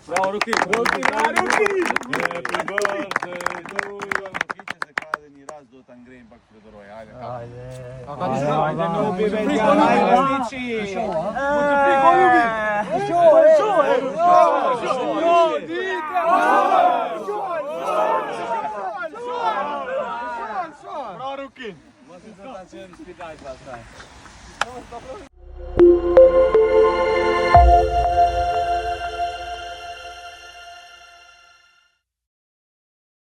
Bravo, ruki! Happy birthday to you! Kiće se kladeni raz do tangren pak Fredoroj, ajde. Ajde, no bi već liči. Bravo, ruki! Možeš da ćem spidaj vas taj.